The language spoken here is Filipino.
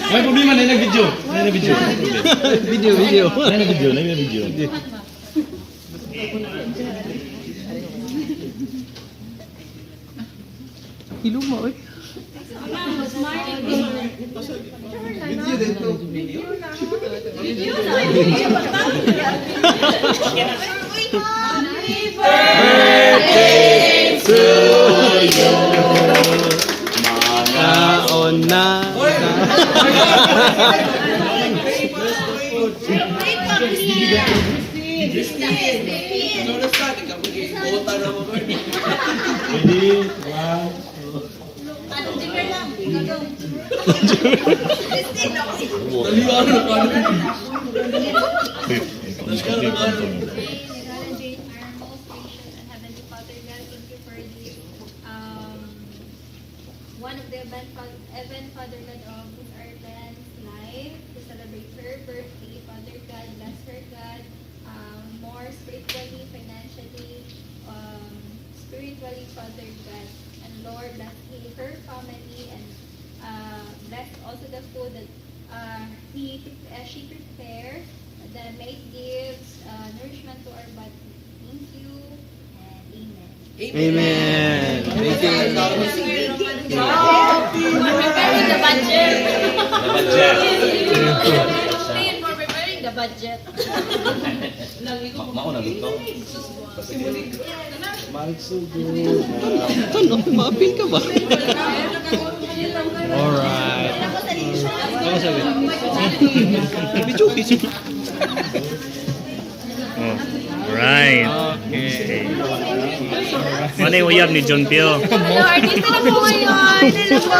May problema na yung video. Video. Hilo mo, oy. Birthday to you. Kaon na. One of the event fatherhood of Miss Arlen's life to celebrate her birthday. Father God, bless her God, more spiritually, financially, Father God, and Lord, bless her family and bless also the food that she prepared that may give nourishment to our body. Thank you and amen. Amen. Thank you. Preparing the budget. For preparing the budget. Mauna dito. Ano, ma-appeal ka ba? Alright. Ano sabi? Video. Right. Okay. Ano yung uyab ni John Pio? Hello, artista na po ngayon. Hello po.